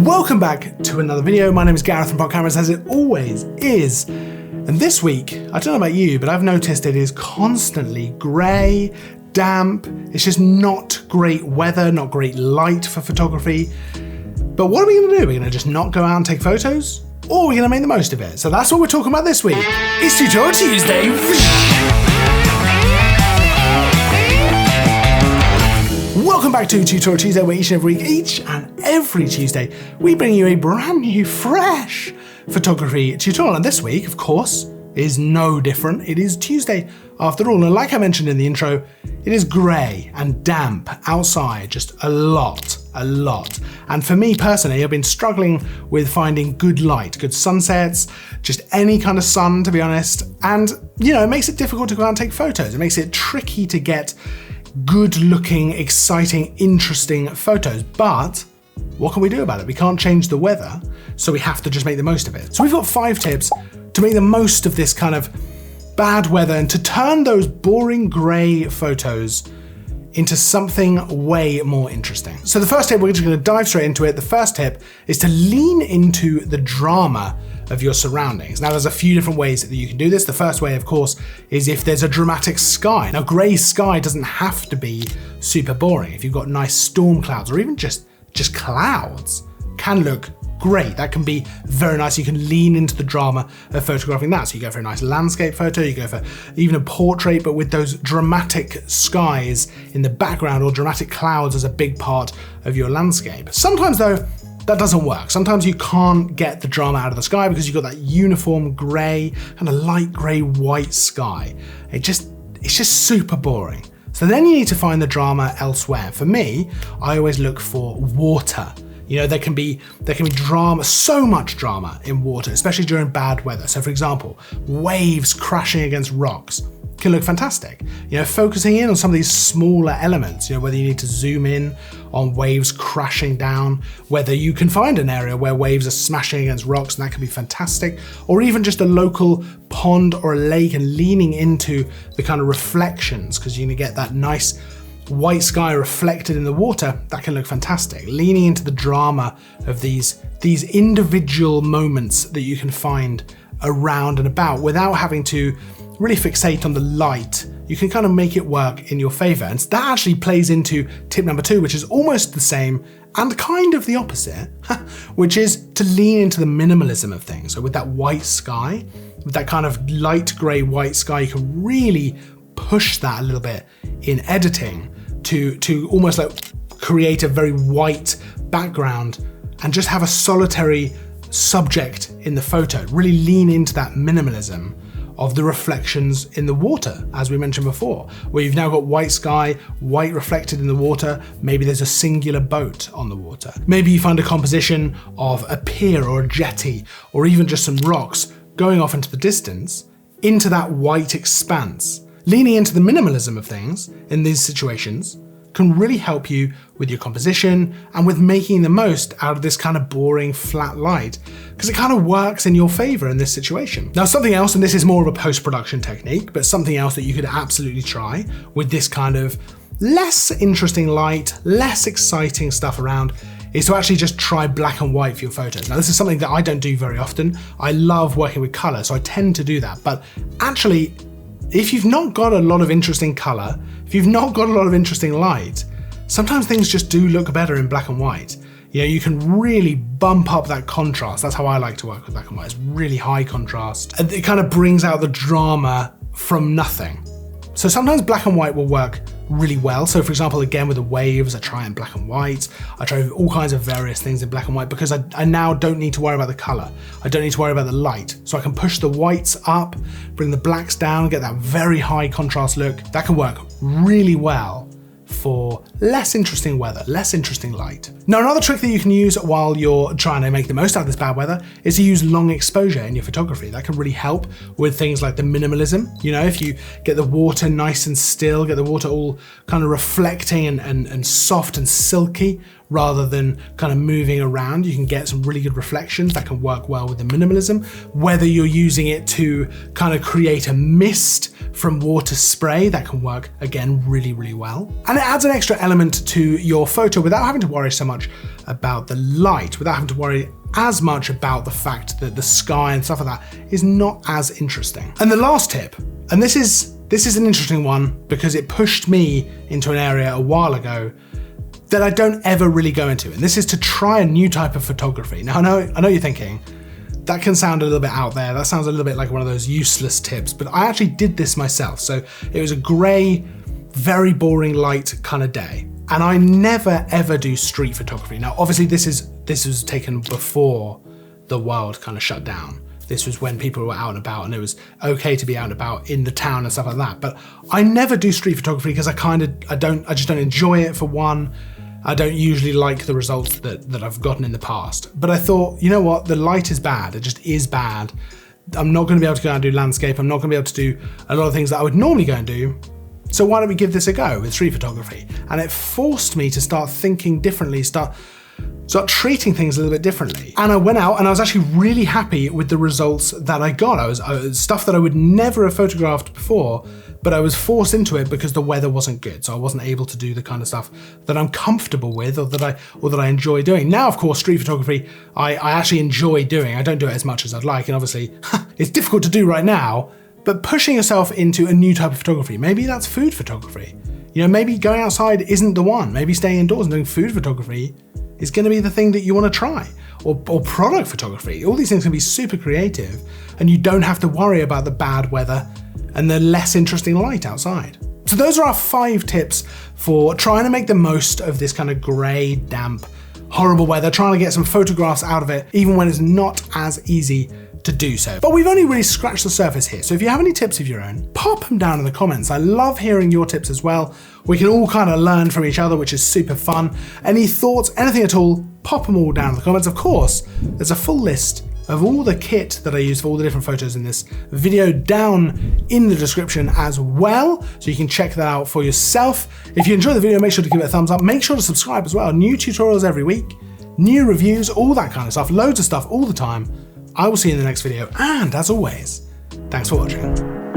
Welcome back to another video. My name is Gareth from Pot Cameras, as it always is. And this week, I don't know about you, but I've noticed it is constantly grey, damp. It's just not great weather, not great light for photography. But what are we gonna do? We're gonna just not go out and take photos? Or we're gonna make the most of it? So that's what we're talking about this week. It's Tutorial Tuesday. Welcome back to Tutorial Tuesday, where each and every Tuesday, we bring you a brand new, fresh photography tutorial. And this week, of course, is no different. It is Tuesday after all. And like I mentioned in the intro, it is grey and damp outside, just a lot. And for me personally, I've been struggling with finding good light, good sunsets, just any kind of sun, to be honest. And, you know, it makes it difficult to go out and take photos. It makes it tricky to get good looking, exciting, interesting photos. But what can we do about it? We can't change the weather, so we have to just make the most of it. So we've got 5 tips to make the most of this kind of bad weather and to turn those boring grey photos into something way more interesting. So the first tip, we're just going to dive straight into it. The first tip is to lean into the drama of your surroundings. Now, there's a few different ways that you can do this. The first way, of course, is if there's a dramatic sky. Now, grey sky doesn't have to be super boring. If you've got nice storm clouds or even just clouds, can look great. That can be very nice. You can lean into the drama of photographing that. So you go for a nice landscape photo, you go for even a portrait, but with those dramatic skies in the background or dramatic clouds as a big part of your landscape. Sometimes though, that doesn't work. Sometimes you can't get the drama out of the sky because you've got that uniform grey, kind of light grey, white sky. It's just super boring. So then you need to find the drama elsewhere. For me, I always look for water. You know, there can be drama, so much drama in water, especially during bad weather. So for example, waves crashing against rocks can look fantastic. You know, focusing in on some of these smaller elements, you know, whether you need to zoom in on waves crashing down, whether you can find an area where waves are smashing against rocks, and that can be fantastic, or even just a local pond or a lake and leaning into the kind of reflections, because you're gonna get that nice white sky reflected in the water. That can look fantastic. Leaning into the drama of these individual moments that you can find around and about without having to really fixate on the light. You can kind of make it work in your favor. And that actually plays into tip number 2, which is almost the same and kind of the opposite, which is to lean into the minimalism of things. So with that white sky, with that kind of light gray white sky, you can really push that a little bit in editing to almost like create a very white background and just have a solitary subject in the photo. Really lean into that minimalism of the reflections in the water, as we mentioned before, where you've now got white sky, white reflected in the water. Maybe there's a singular boat on the water. Maybe you find a composition of a pier or a jetty, or even just some rocks going off into the distance, into that white expanse. Leaning into the minimalism of things in these situations can really help you with your composition and with making the most out of this kind of boring flat light, because it kind of works in your favor in this situation. Now, something else, and this is more of a post-production technique, but something else that you could absolutely try with this kind of less interesting light, less exciting stuff around, is to actually just try black and white for your photos. Now, this is something that I don't do very often. I love working with color, so I tend to do that. But actually, if you've not got a lot of interesting color, if you've not got a lot of interesting light, sometimes things just do look better in black and white. You know, you can really bump up that contrast. That's how I like to work with black and white. It's really high contrast. And it kind of brings out the drama from nothing. So sometimes black and white will work really well. So for example, again with the waves, I try in black and white. I try all kinds of various things in black and white because I now don't need to worry about the color. I don't need to worry about the light. So I can push the whites up, bring the blacks down, get that very high contrast look. That can work really well for less interesting weather, less interesting light. Now, another trick that you can use while you're trying to make the most out of this bad weather is to use long exposure in your photography. That can really help with things like the minimalism. You know, if you get the water nice and still, get the water all kind of reflecting and soft and silky rather than kind of moving around, you can get some really good reflections that can work well with the minimalism. Whether you're using it to kind of create a mist from water spray, that can work again really, really well. And it adds an extra element to your photo without having to worry so much about the light, without having to worry as much about the fact that the sky and stuff like that is not as interesting. And the last tip, and this is an interesting one because it pushed me into an area a while ago that I don't ever really go into, and this is to try a new type of photography. Now, I know you're thinking, that can sound a little bit out there, that sounds a little bit like one of those useless tips, but I actually did this myself. So it was a grey, very boring light kind of day, and I never ever do street photography. Now, obviously this was taken before the world kind of shut down. This was when people were out and about and it was okay to be out and about in the town and stuff like that. But I never do street photography because I just don't enjoy it, for one. I don't usually like the results that I've gotten in the past. But I thought, you know what, the light is bad, it just is bad. I'm not gonna be able to go out and do landscape, I'm not gonna be able to do a lot of things that I would normally go and do. So why don't we give this a go with street photography? And it forced me to start thinking differently, start treating things a little bit differently. And I went out and I was actually really happy with the results that I got. I was stuff that I would never have photographed before, but I was forced into it because the weather wasn't good. So I wasn't able to do the kind of stuff that I'm comfortable with or that I enjoy doing. Now, of course, street photography, I actually enjoy doing. I don't do it as much as I'd like. And obviously it's difficult to do right now, but pushing yourself into a new type of photography, maybe that's food photography. You know, maybe going outside isn't the one. Maybe staying indoors and doing food photography is going to be the thing that you want to try, or product photography. All these things can be super creative and you don't have to worry about the bad weather and the less interesting light outside. So those are our 5 tips for trying to make the most of this kind of grey, damp, horrible weather, trying to get some photographs out of it, even when it's not as easy to do so. But we've only really scratched the surface here. So if you have any tips of your own, pop them down in the comments. I love hearing your tips as well. We can all kind of learn from each other, which is super fun. Any thoughts, anything at all, pop them all down in the comments. Of course, there's a full list of all the kit that I use for all the different photos in this video down in the description as well, so you can check that out for yourself. If you enjoyed the video, make sure to give it a thumbs up. Make sure to subscribe as well. New tutorials every week, new reviews, all that kind of stuff, loads of stuff all the time. I will see you in the next video, and as always, thanks for watching.